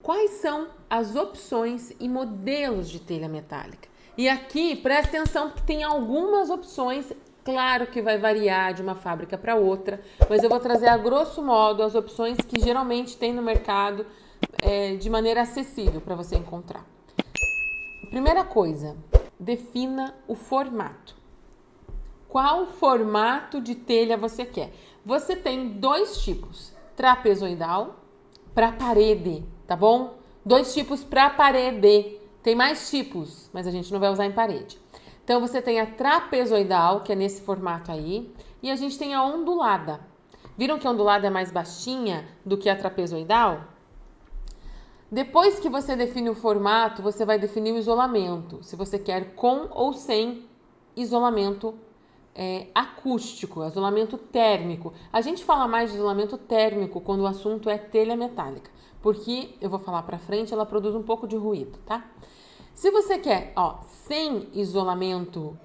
quais são as opções e modelos de telha metálica. E aqui, presta atenção, porque tem algumas opções, claro que vai variar de uma fábrica para outra, mas eu vou trazer a grosso modo as opções que geralmente tem no mercado de maneira acessível para você encontrar. Primeira coisa, defina o formato. Qual formato de telha você quer? Você tem dois tipos, trapezoidal para parede, tá bom? Dois tipos para parede. Tem mais tipos, mas a gente não vai usar em parede. Então, você tem a trapezoidal, que é nesse formato aí, e a gente tem a ondulada. Viram que a ondulada é mais baixinha do que a trapezoidal? Depois que você define o formato, você vai definir o isolamento. Se você quer com ou sem isolamento acústico, isolamento térmico. A gente fala mais de isolamento térmico quando o assunto é telha metálica, porque eu vou falar para frente, ela produz um pouco de ruído, tá? Se você quer, sem isolamento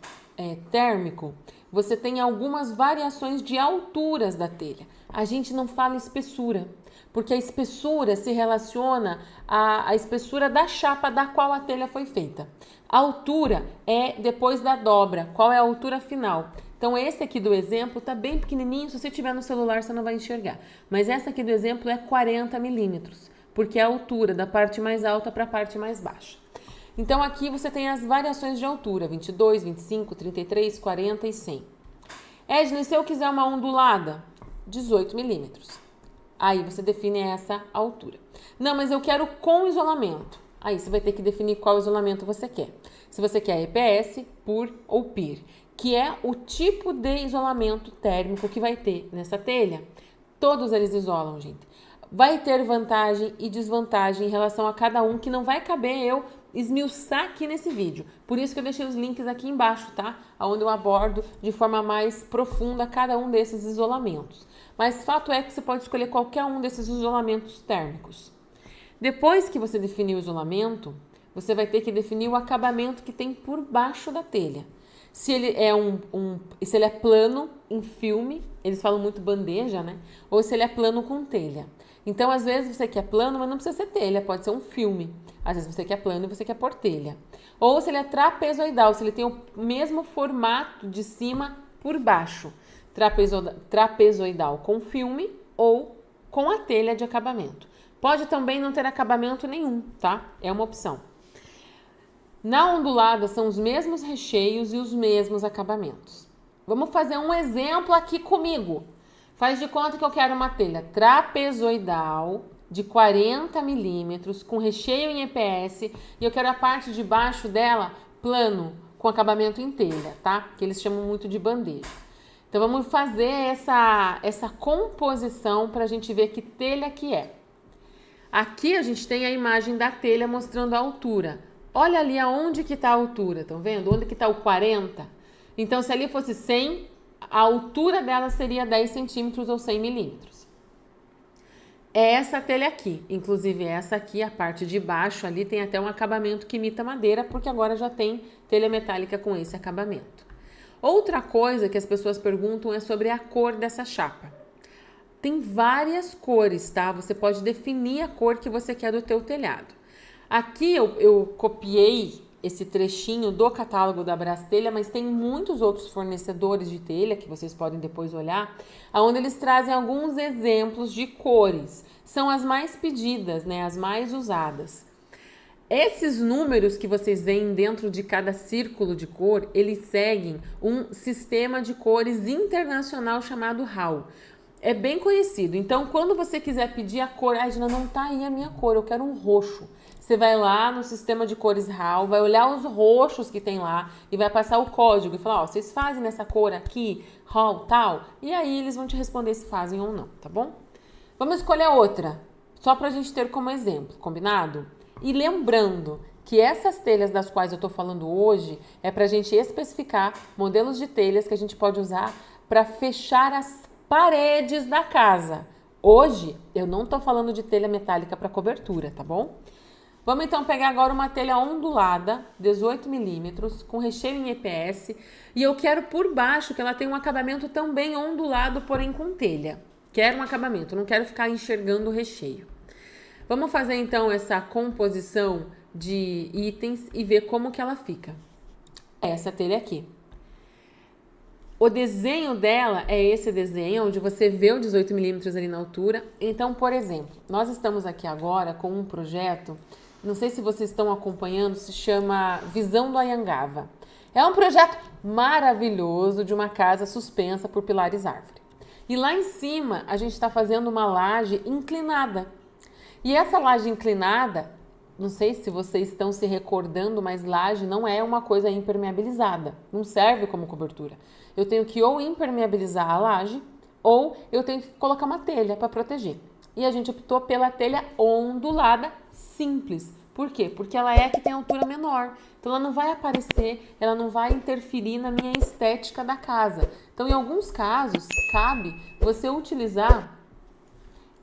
térmico, você tem algumas variações de alturas da telha. A gente não fala espessura, porque a espessura se relaciona à espessura da chapa da qual a telha foi feita. A altura é depois da dobra, qual é a altura final. Então, esse aqui do exemplo tá bem pequenininho, se você tiver no celular você não vai enxergar. Mas essa aqui do exemplo é 40 milímetros, porque é a altura da parte mais alta para a parte mais baixa. Então, aqui você tem as variações de altura, 22, 25, 33, 40 e 100. Edna, e se eu quiser uma ondulada? 18 milímetros. Aí você define essa altura. Não, mas eu quero com isolamento. Aí você vai ter que definir qual isolamento você quer. Se você quer EPS, PUR ou PIR, que é o tipo de isolamento térmico que vai ter nessa telha. Todos eles isolam, gente. Vai ter vantagem e desvantagem em relação a cada um, que não vai caber eu esmiuçar aqui nesse vídeo. Por isso que eu deixei os links aqui embaixo, tá? Onde eu abordo de forma mais profunda cada um desses isolamentos. Mas fato é que você pode escolher qualquer um desses isolamentos térmicos. Depois que você definir o isolamento, você vai ter que definir o acabamento que tem por baixo da telha. Se ele é se ele é plano em filme, eles falam muito bandeja, né? Ou se ele é plano com telha. Então, às vezes você quer plano, mas não precisa ser telha, pode ser um filme. Às vezes você quer plano e você quer por telha. Ou se ele é trapezoidal, se ele tem o mesmo formato de cima por baixo. Trapezoidal com filme ou com a telha de acabamento. Pode também não ter acabamento nenhum, tá? É uma opção. Na ondulada são os mesmos recheios e os mesmos acabamentos. Vamos fazer um exemplo aqui comigo. Faz de conta que eu quero uma telha trapezoidal de 40 milímetros com recheio em EPS e eu quero a parte de baixo dela plano, com acabamento em telha, tá? Que eles chamam muito de bandeja. Então vamos fazer essa composição para a gente ver que telha que é. Aqui a gente tem a imagem da telha mostrando a altura. Olha ali aonde que está a altura, estão vendo? Onde que está o 40? Então, se ali fosse 100, a altura dela seria 10 centímetros ou 100 milímetros. É essa telha aqui. Inclusive, essa aqui, a parte de baixo ali, tem até um acabamento que imita madeira, porque agora já tem telha metálica com esse acabamento. Outra coisa que as pessoas perguntam é sobre a cor dessa chapa. Tem várias cores, tá? Você pode definir a cor que você quer do teu telhado. Aqui eu copiei esse trechinho do catálogo da Brastelha, mas tem muitos outros fornecedores de telha que vocês podem depois olhar, onde eles trazem alguns exemplos de cores. São as mais pedidas, né? As mais usadas. Esses números que vocês veem dentro de cada círculo de cor, eles seguem um sistema de cores internacional chamado RAW. É bem conhecido. Então, quando você quiser pedir a cor, Edna, não tá aí a minha cor, eu quero um roxo. Você vai lá no sistema de cores RAW, vai olhar os roxos que tem lá e vai passar o código e falar, ó, vocês fazem nessa cor aqui, RAW, tal? E aí eles vão te responder se fazem ou não, tá bom? Vamos escolher outra, só pra gente ter como exemplo, combinado? E lembrando que essas telhas das quais eu tô falando hoje é pra gente especificar modelos de telhas que a gente pode usar para fechar as paredes da casa. Hoje eu não tô falando de telha metálica para cobertura, tá bom? Vamos então pegar agora uma telha ondulada, 18 milímetros, com recheio em EPS, e eu quero por baixo que ela tenha um acabamento também ondulado, porém com telha. Quero um acabamento, não quero ficar enxergando o recheio. Vamos fazer então essa composição de itens e ver como que ela fica. Essa telha aqui. O desenho dela é esse desenho, onde você vê o 18 milímetros ali na altura. Então, por exemplo, nós estamos aqui agora com um projeto, não sei se vocês estão acompanhando, se chama Visão do Anhangaba. É um projeto maravilhoso de uma casa suspensa por pilares árvore. E lá em cima a gente está fazendo uma laje inclinada. E essa laje inclinada, não sei se vocês estão se recordando, mas laje não é uma coisa impermeabilizada, não serve como cobertura. Eu tenho que ou impermeabilizar a laje ou eu tenho que colocar uma telha para proteger. E a gente optou pela telha ondulada simples. Por quê? Porque ela é que tem altura menor. Então ela não vai aparecer, ela não vai interferir na minha estética da casa. Então em alguns casos cabe você utilizar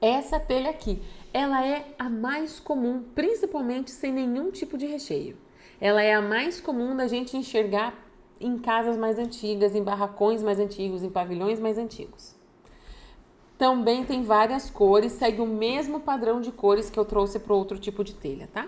essa telha aqui. Ela é a mais comum, principalmente sem nenhum tipo de recheio. Ela é a mais comum da gente enxergar em casas mais antigas, em barracões mais antigos, em pavilhões mais antigos. Também tem várias cores, segue o mesmo padrão de cores que eu trouxe para outro tipo de telha, tá?